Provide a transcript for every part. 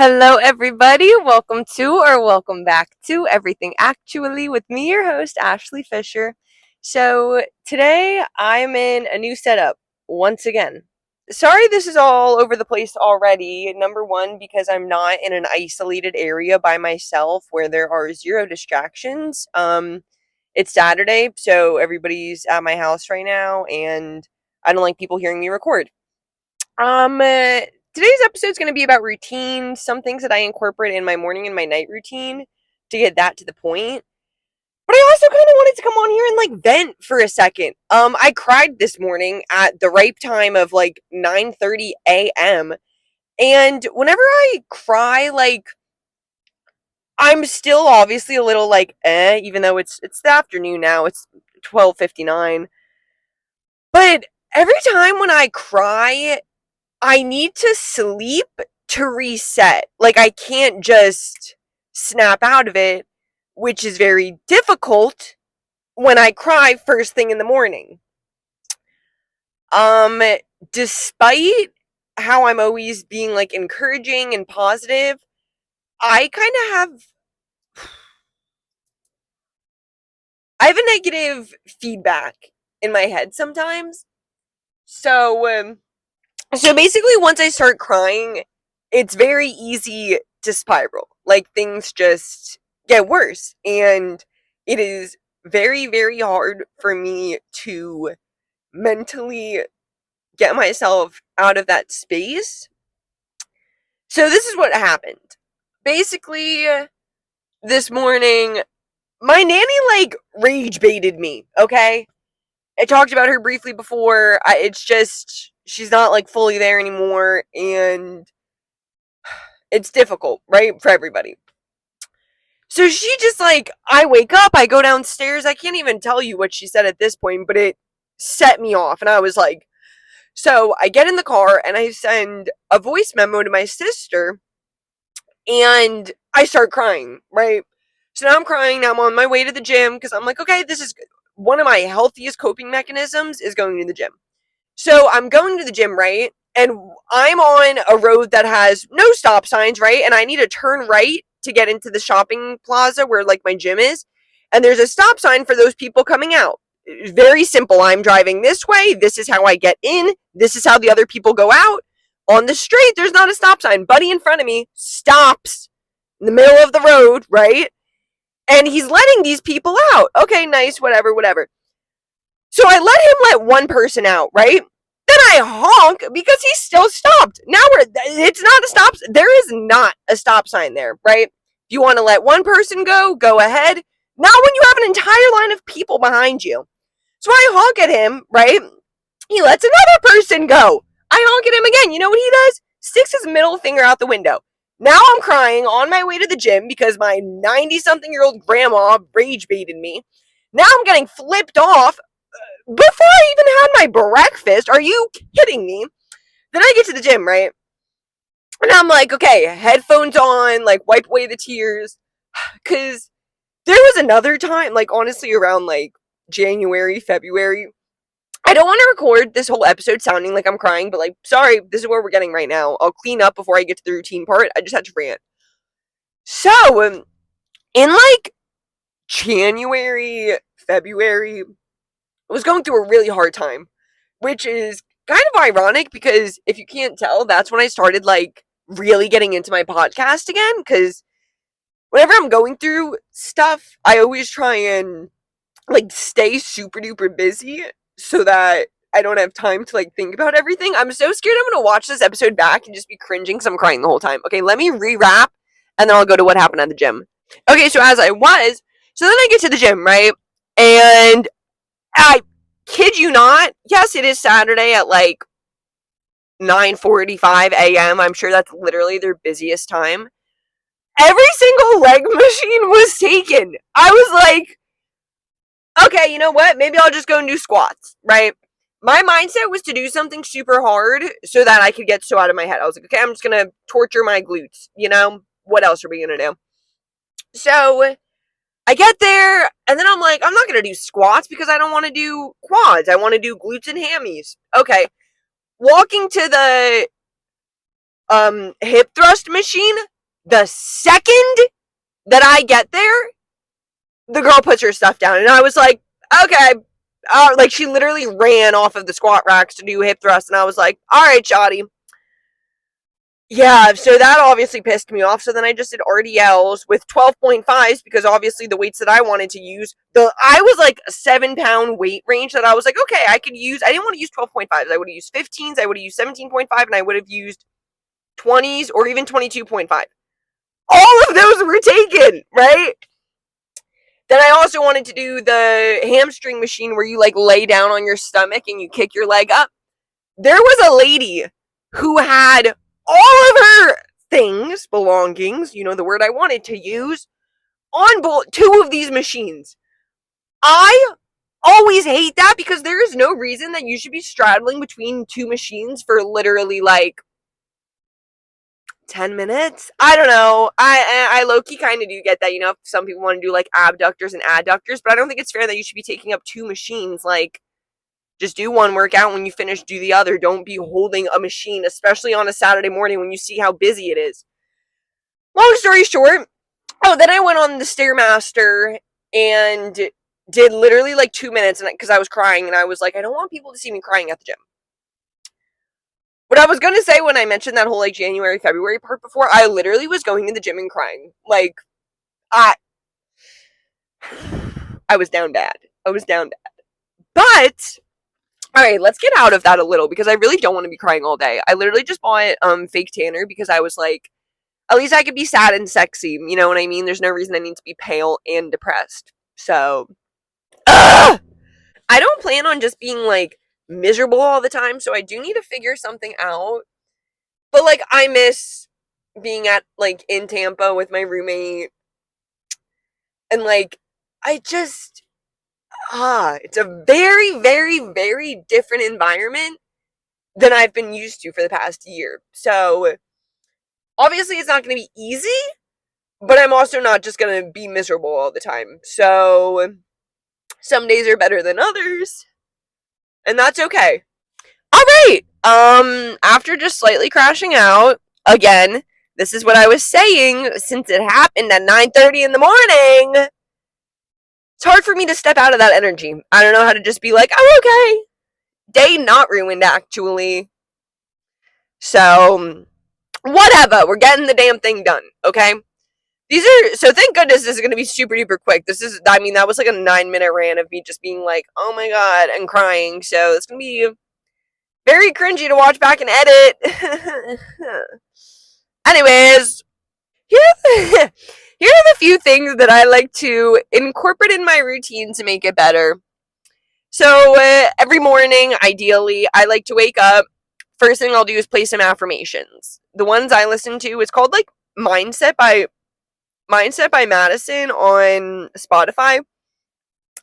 Hello, everybody. Welcome back to Everything Actually with me, your host, Ashley Fisher. So, today I'm in a new setup once again. Sorry, this is all over the place already. Number one, because I'm not in an isolated area by myself where there are zero distractions. It's Saturday, so everybody's at my house right now, and I don't like people hearing me record. Today's episode is going to be about routines, some things that I incorporate in my morning and my night routine to get that to the point. But I also kind of wanted to come on here and like vent for a second. I cried this morning at the ripe time of like 9:30 a.m. And whenever I cry, like I'm still obviously a little like even though it's the afternoon now. It's 12:59. But every time when I cry, I need to sleep to reset. Like, I can't just snap out of it, which is very difficult when I cry first thing in the morning. Um, Despite how I'm always being like encouraging and positive, I kind of have a negative feedback in my head sometimes. So basically, once I start crying, it's very easy to spiral. Like, things just get worse. And it is very, very hard for me to mentally get myself out of that space. So, this is what happened. Basically, this morning, my nanny, like, rage baited me, okay? I talked about her briefly before. It's just, she's not, like, fully there anymore. And it's difficult, right? For everybody. So she just like, I wake up, I go downstairs. I can't even tell you what she said at this point, but it set me off. And I was like, so I get in the car and I send a voice memo to my sister and I start crying, right? So now I'm crying. Now I'm on my way to the gym because I'm like, okay, this is one of my healthiest coping mechanisms is going to the gym. So I'm going to the gym, right? And I'm on a road that has no stop signs, right? And I need to turn right to get into the shopping plaza where like my gym is. And there's a stop sign for those people coming out. It's very simple. I'm driving this way. This is how I get in. This is how the other people go out. On the street, there's not a stop sign. Buddy in front of me stops in the middle of the road, right? And he's letting these people out. Okay, nice, whatever, whatever. So I let him let one person out, right? Then I honk because he still stopped. Now it's not a stop. There is not a stop sign there, right? If you want to let one person go ahead. Not when you have an entire line of people behind you. So I honk at him, right? He lets another person go. I honk at him again. You know what he does? Sticks his middle finger out the window. Now I'm crying on my way to the gym because my 90-something-year-old grandma rage baited me. Now I'm getting flipped off before I even had my breakfast. Are you kidding me? Then I get to the gym, right? And I'm like, okay, headphones on, like wipe away the tears. Cause there was another time, like honestly around like January, February. I don't want to record this whole episode sounding like I'm crying, but like, sorry, this is where we're getting right now. I'll clean up before I get to the routine part. I just had to rant. So, in like January, February, I was going through a really hard time, which is kind of ironic because if you can't tell, that's when I started like really getting into my podcast again. Because whenever I'm going through stuff, I always try and like stay super duper busy so that I don't have time to like think about everything. I'm so scared I'm gonna watch this episode back and just be cringing because I'm crying the whole time. Okay, let me rewrap and then I'll go to what happened at the gym. Okay, so so then I get to the gym, right? And I kid you not, yes, it is Saturday at like 9:45 a.m. I'm sure that's literally their busiest time. Every single leg machine was taken. I was like, okay, you know what? Maybe I'll just go and do squats, right? My mindset was to do something super hard so that I could get so out of my head. I was like, okay, I'm just going to torture my glutes, you know? What else are we going to do? So I get there, and then I'm like, I'm not going to do squats because I don't want to do quads. I want to do glutes and hammies. Okay. Walking to the hip thrust machine, the second that I get there, the girl puts her stuff down, and I was like, okay. Like, she literally ran off of the squat racks to do hip thrust, and I was like, all right, shoddy. Yeah, so that obviously pissed me off. So then I just did RDLs with 12.5s because obviously the weights that I wanted to use, I was like a 7-pound weight range that I was like, okay, I could use. I didn't want to use 12.5s. I would have used 15s, I would have used 17.5, and I would have used 20s or even 22.5. All of those were taken, right? Then I also wanted to do the hamstring machine where you like lay down on your stomach and you kick your leg up. There was a lady who had all of her things, belongings, you know, the word I wanted to use, on two of these machines. I always hate that because there is no reason that you should be straddling between two machines for literally like 10 minutes. I don't know. I low-key kind of do get that, you know, some people want to do like abductors and adductors, but I don't think it's fair that you should be taking up two machines. Like, just do one workout. When you finish, do the other. Don't be holding a machine, especially on a Saturday morning when you see how busy it is. Long story short, then I went on the Stairmaster and did literally like 2 minutes because I was crying and I was like, I don't want people to see me crying at the gym. What I was going to say when I mentioned that whole like January, February part before, I literally was going to the gym and crying. Like, I was down bad. I was down bad. But all right, let's get out of that a little because I really don't want to be crying all day. I literally just bought fake tanner because I was like, at least I could be sad and sexy. You know what I mean? There's no reason I need to be pale and depressed. So, I don't plan on just being like miserable all the time. So I do need to figure something out. But like, I miss being at like in Tampa with my roommate, and like, I just it's a very, very, very different environment than I've been used to for the past year. So, obviously, it's not going to be easy, but I'm also not just going to be miserable all the time. So, some days are better than others, and that's okay. All right. After just slightly crashing out again, this is what I was saying since it happened at 9:30 in the morning. It's hard for me to step out of that energy. I don't know how to just be like, "Oh, okay." Day not ruined actually. So, whatever. We're getting the damn thing done, okay? So thank goodness this is going to be super duper quick. That was like a 9-minute rant of me just being like, oh my god, and crying. So it's going to be very cringy to watch back and edit. Anyways, here, here are the few things that I like to incorporate in my routine to make it better. So every morning, ideally, I like to wake up. First thing I'll do is play some affirmations. The ones I listen to, it's called like Mindset by Madison on Spotify.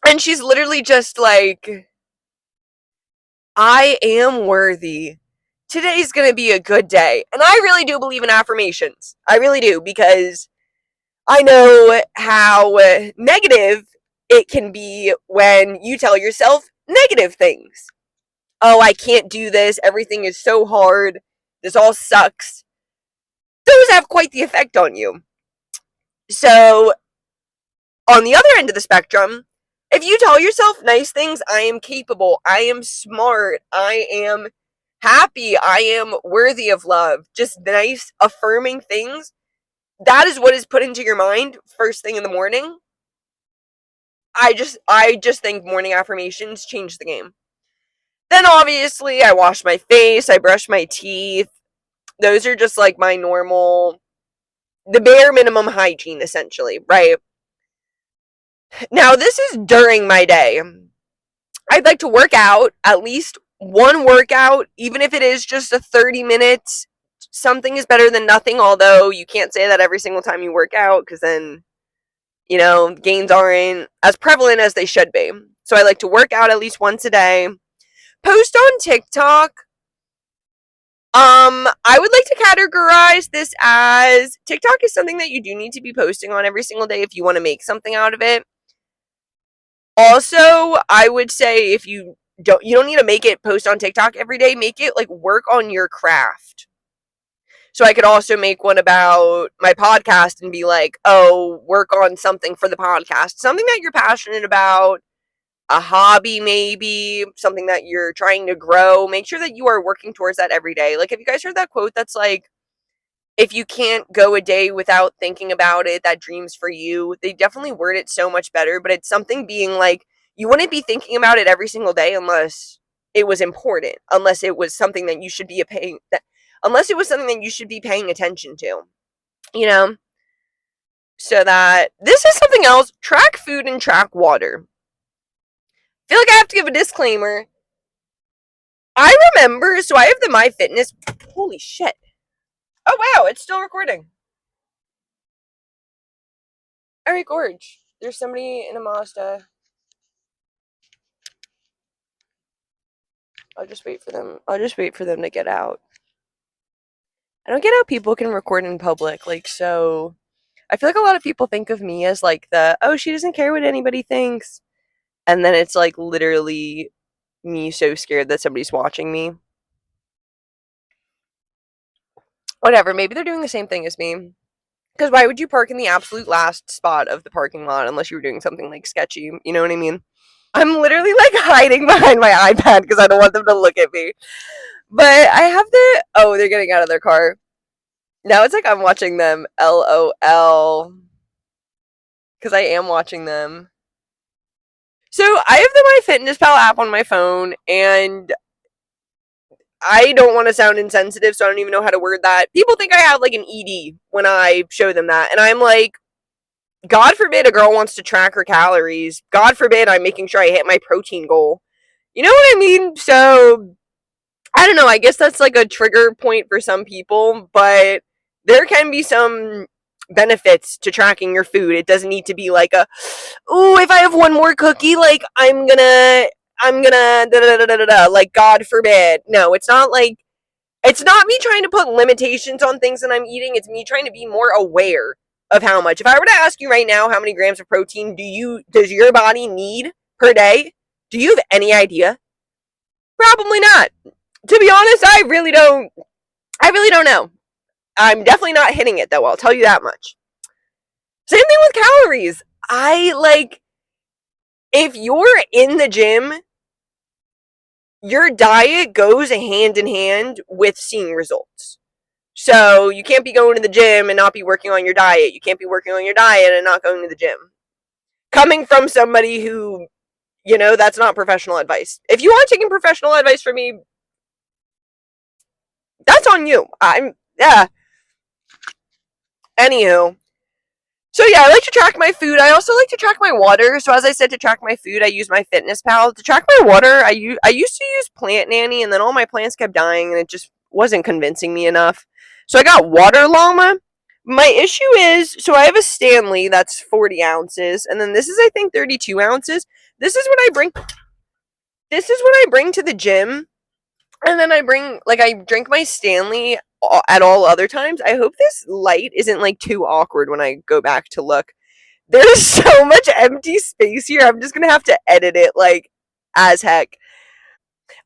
And she's literally just like, I am worthy. Today's going to be a good day. And I really do believe in affirmations. I really do, because I know how negative it can be when you tell yourself negative things. Oh, I can't do this. Everything is so hard. This all sucks. Those have quite the effect on you. So, on the other end of the spectrum, if you tell yourself nice things, I am capable, I am smart, I am happy, I am worthy of love, just nice, affirming things, that is what is put into your mind first thing in the morning. I just think morning affirmations change the game. Then obviously I wash my face, I brush my teeth. Those are just like my normal, the bare minimum hygiene essentially, right? Now this is during my day. I'd like to work out, at least one workout, even if it is just a 30 minutes. Something is better than nothing, although you can't say that every single time you work out, because then, you know, gains aren't as prevalent as they should be. So I like to work out at least once a day. Post on TikTok. I would like to categorize this as TikTok is something that you do need to be posting on every single day if you want to make something out of it. Also, I would say if you don't need to make it post on TikTok every day, make it like work on your craft. So I could also make one about my podcast and be like, oh, work on something for the podcast, something that you're passionate about, a hobby, maybe something that you're trying to grow. Make sure that you are working towards that every day. Like, have you guys heard that quote that's like, if you can't go a day without thinking about it, that dream's for you? They definitely word it so much better, but it's something being like, you wouldn't be thinking about it every single day unless it was important, unless it was something that you should be paying that unless it was something that you should be paying attention to, you know? So that this is something else, track food and track water. I feel like I have to give a disclaimer. I remember, so I have the My Fitness. Holy shit. Oh wow, it's still recording. Alright, Gorge. There's somebody in a Mazda. I'll just wait for them. I'll just wait for them to get out. I don't get how people can record in public. Like, so. I feel like a lot of people think of me as like oh, she doesn't care what anybody thinks. And then it's like literally me so scared that somebody's watching me. Whatever, maybe they're doing the same thing as me. Because why would you park in the absolute last spot of the parking lot unless you were doing something like sketchy? You know what I mean? I'm literally like hiding behind my iPad because I don't want them to look at me. But I have oh, they're getting out of their car. Now it's like I'm watching them. LOL. Because I am watching them. So I have the MyFitnessPal app on my phone, and I don't want to sound insensitive, so I don't even know how to word that. People think I have like an ED when I show them that, and I'm like, God forbid a girl wants to track her calories. God forbid I'm making sure I hit my protein goal. You know what I mean? So I don't know. I guess that's like a trigger point for some people, but there can be some benefits to tracking your food. It doesn't need to be like oh, if I have one more cookie, like I'm gonna da da da da da. Like, God forbid. No, it's not me trying to put limitations on things that I'm eating. It's me trying to be more aware of how much. If I were to ask you right now how many grams of protein does your body need per day, do you have any idea? Probably not. To be honest, I really don't. I really don't know. I'm definitely not hitting it though. I'll tell you that much. Same thing with calories. I like if you're in the gym, your diet goes hand in hand with seeing results. So you can't be going to the gym and not be working on your diet. You can't be working on your diet and not going to the gym. Coming from somebody who, that's not professional advice. If you want taking professional advice from me, that's on you. Yeah. Anywho. So yeah, I like to track my food. I also like to track my water. So as I said, to track my food, I use MyFitnessPal. To track my water, I used to use Plant Nanny, and then all my plants kept dying, and it just wasn't convincing me enough. So I got Water Llama. My issue is, so I have a Stanley that's 40 ounces, and then this is I think 32 ounces. This is what I bring. This is what I bring to the gym, and then I drink my Stanley at all other times. I hope this light isn't like too awkward when I go back to look. There's so much empty space here. I'm just gonna have to edit it like as heck.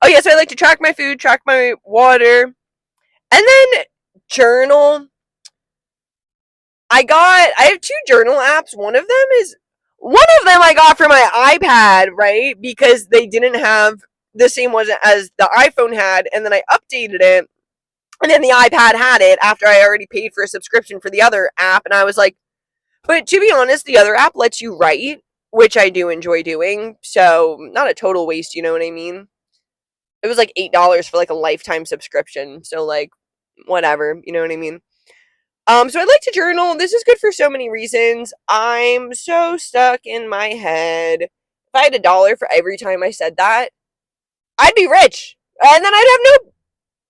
Oh yeah, so I like to track my food, track my water, and then journal. I have two journal apps. One of them I got for my iPad, right? Because they didn't have the same one as the iPhone had, and then I updated it, and then the iPad had it after I already paid for a subscription for the other app, and I was like, but to be honest, the other app lets you write, which I do enjoy doing, so not a total waste, you know what I mean? It was like $8 for like a lifetime subscription, so like whatever, you know what I mean? So I'd like to journal. This is good for so many reasons. I'm so stuck in my head. If I had $1 for every time I said that, I'd be rich. And then I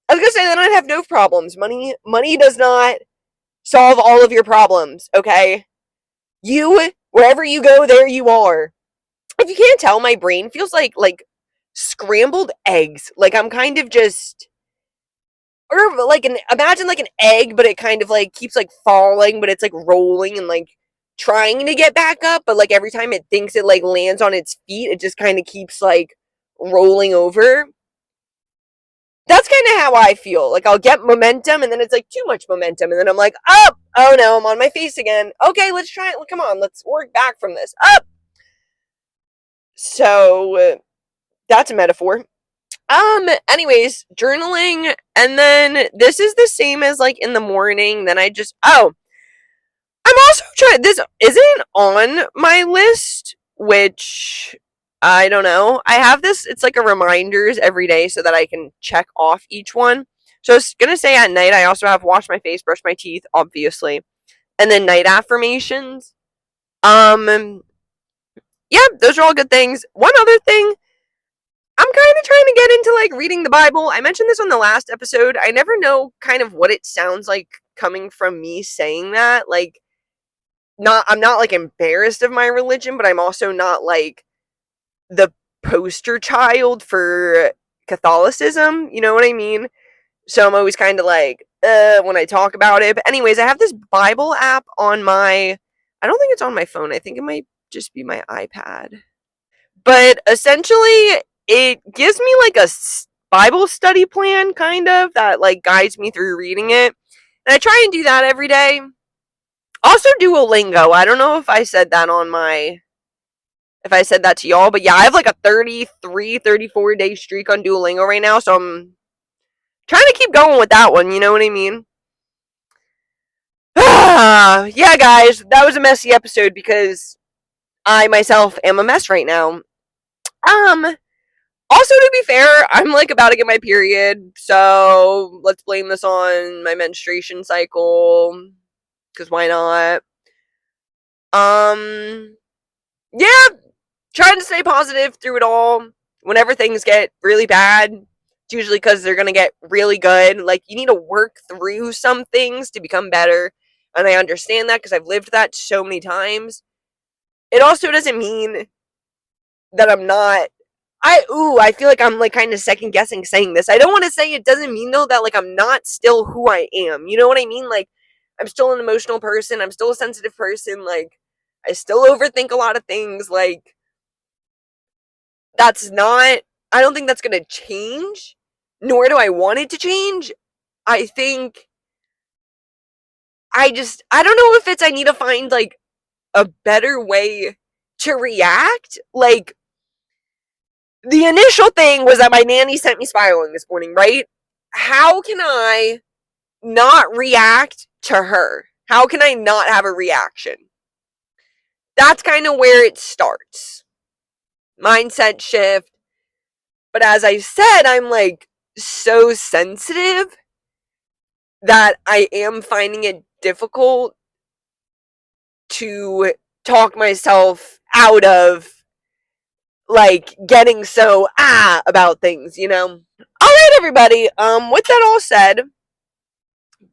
was gonna say, then I'd have no problems. Money does not solve all of your problems, okay? Wherever you go, there you are. If you can't tell, my brain feels like scrambled eggs. Like I'm kind of just, or like imagine like an egg, but it kind of like keeps like falling, but it's like rolling and like trying to get back up, but like every time it thinks it like lands on its feet, it just kind of keeps like rolling over. that's kind of how I feel. Like, I'll get momentum, and then it's like too much momentum, and then I'm like, up. Oh no, I'm on my face again. Okay, let's try it. Come on, let's work back from this. Up. So that's a metaphor. Anyways, journaling, and then this is the same as like in the morning. Then I just I'm also trying. This isn't on my list, which I don't know. I have this. It's like a reminders every day so that I can check off each one. So I was gonna say at night I also have wash my face, brush my teeth, obviously, and then night affirmations. Um, yeah, those are all good things. One other thing, I'm kind of trying to get into like reading the Bible. I mentioned this on the last episode. I never know kind of what it sounds like coming from me saying that. Like, not I'm not like embarrassed of my religion, but I'm also not like the poster child for Catholicism. You know what I mean? So I'm always kind of like when I talk about it. But anyways, I have this Bible app on my. I don't think it's on my phone. I think it might just be my iPad. But essentially, it gives me like a Bible study plan, kind of, that like guides me through reading it. And I try and do that every day. Also, Duolingo. I don't know if I said that on my. If I said that to y'all, but yeah, I have like a 33, 34 day streak on Duolingo right now, so I'm trying to keep going with that one, you know what I mean? Yeah, guys, that was a messy episode because I myself am a mess right now. Um, Also, to be fair, I'm like about to get my period, so let's blame this on my menstruation cycle. Because why not? Um, yeah, trying to stay positive through it all. Whenever things get really bad, it's usually because they're gonna get really good. Like, you need to work through some things to become better, and I understand that because I've lived that so many times. It also doesn't mean that I'm not. I feel like I'm like kind of second guessing saying this. I don't want to say it doesn't mean though that like I'm not still who I am. You know what I mean? Like, I'm still an emotional person. I'm still a sensitive person. Like, I still overthink a lot of things. Like, that's not. I don't think that's gonna change. Nor do I want it to change. I think I don't know if it's I need to find like a better way to react. Like, the initial thing was that my nanny sent me spiraling this morning, right? How can I not react to her? How can I not have a reaction? That's kind of where it starts. Mindset shift. But as I said, I'm like so sensitive that I am finding it difficult to talk myself out of like getting so about things, you know? All right, everybody. With that all said,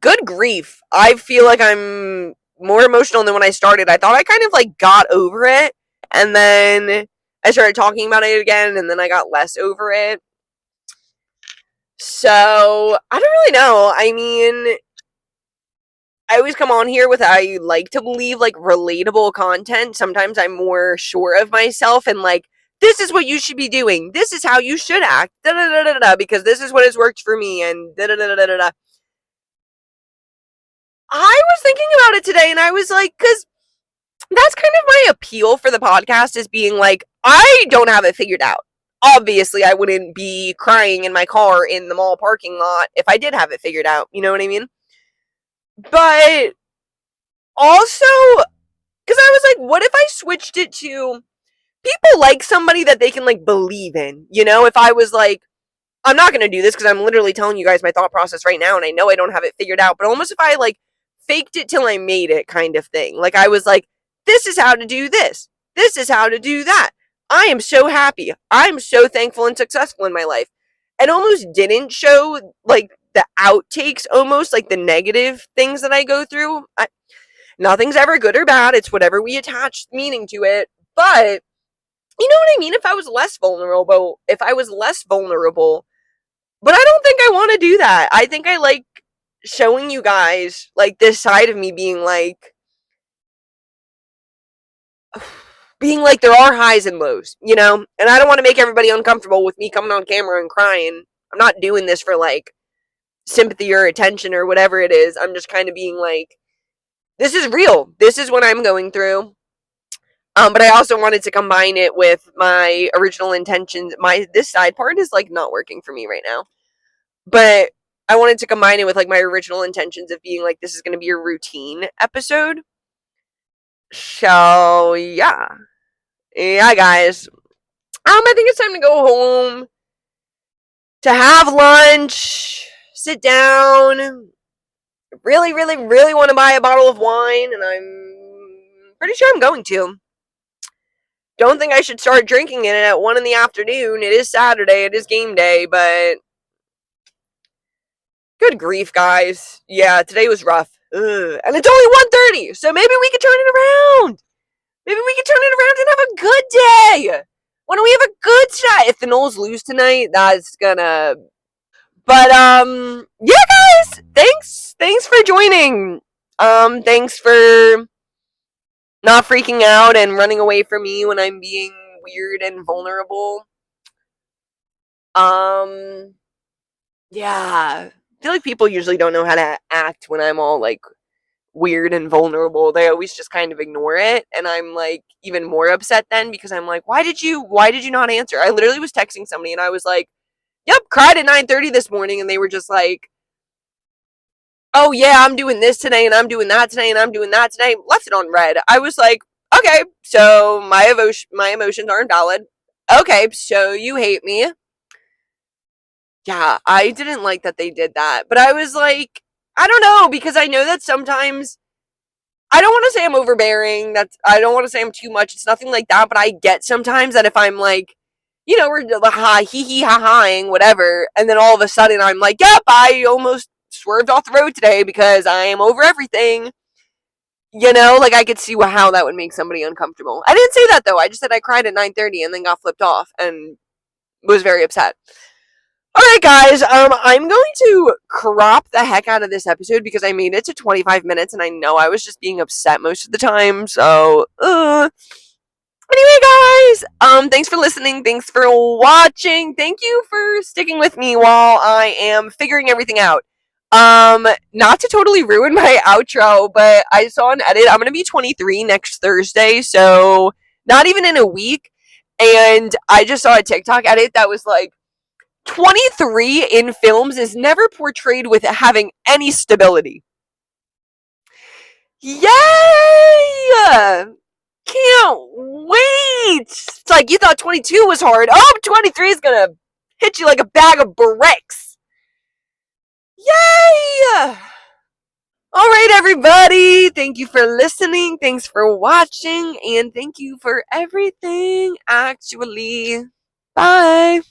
good grief. I feel like I'm more emotional than when I started. I thought I kind of like got over it, and then I started talking about it again, and then I got less over it. So I don't really know. I mean, I always come on here with I like to believe like relatable content. Sometimes I'm more sure of myself and like, this is what you should be doing. This is how you should act. Da da da da da. Because this is what has worked for me. And da da da da da da. I was thinking about it today, and I was like, because that's kind of my appeal for the podcast is being like, I don't have it figured out. Obviously, I wouldn't be crying in my car in the mall parking lot if I did have it figured out. You know what I mean? But also, because I was like, what if I switched it to people like somebody that they can like believe in? You know, if I was like, I'm not going to do this because I'm literally telling you guys my thought process right now, and I know I don't have it figured out, but almost if I like faked it till I made it kind of thing. Like, I was like, this is how to do this. This is how to do that. I am so happy. I'm so thankful and successful in my life. And almost didn't show like the outtakes, almost like the negative things that I go through. Nothing's ever good or bad. It's whatever we attach meaning to it. But you know what I mean? If I was less vulnerable, but I don't think I want to do that. I think I like showing you guys like this side of me being like there are highs and lows, you know? And I don't want to make everybody uncomfortable with me coming on camera and crying I'm not doing this for like sympathy or attention or whatever it is. I'm just kind of being like, this is real. This is what I'm going through. But I also wanted to combine it with my original intentions. This side part is like not working for me right now. But I wanted to combine it with like my original intentions of being like, this is going to be a routine episode. So yeah. Yeah, guys. I think it's time to go home, to have lunch, sit down. Really, really, really want to buy a bottle of wine, and I'm pretty sure I'm going to. Don't think I should start drinking it at 1 in the afternoon. It is Saturday, it is game day, but good grief, guys. Yeah, today was rough. Ugh. And it's only 1:30, so maybe we could turn it around. Maybe we could turn it around and have a good day. Why don't we have a good shot? If the Knowles lose tonight, that's gonna. But yeah, guys, thanks for joining. Thanks for not freaking out and running away from me when I'm being weird and vulnerable. Yeah, I feel like people usually don't know how to act when I'm all like weird and vulnerable. They always just kind of ignore it, and I'm like even more upset then because I'm like, why did you not answer? I literally was texting somebody and I was like, yep, cried at 9:30 this morning, and they were just like, oh yeah, I'm doing this today and I'm doing that today and I'm doing that today. Left it on red. I was like, okay, so my emotions aren't valid. Okay, so you hate me. Yeah, I didn't like that they did that, but I was like, I don't know, because I know that sometimes I don't want to say I'm overbearing. I don't want to say I'm too much. It's nothing like that, but I get sometimes that if I'm like, we're ha-ha-ing, whatever, and then all of a sudden I'm like, yep, I almost swerved off the road today because I am over everything. Like I could see how that would make somebody uncomfortable. I didn't say that though. I just said I cried at 9:30 and then got flipped off and was very upset. Alright, guys, I'm going to crop the heck out of this episode because I made it to 25 minutes and I know I was just being upset most of the time, so, Anyway, guys, thanks for listening, thanks for watching, thank you for sticking with me while I am figuring everything out. Not to totally ruin my outro, but I saw an edit. I'm gonna be 23 next Thursday, so not even in a week, and I just saw a TikTok edit that was like, 23 in films is never portrayed with having any stability. Yay! Can't wait! It's like you thought 22 was hard. Oh, 23 is gonna hit you like a bag of bricks. Yay! Alright, everybody. Thank you for listening. Thanks for watching. And thank you for everything, actually. Bye.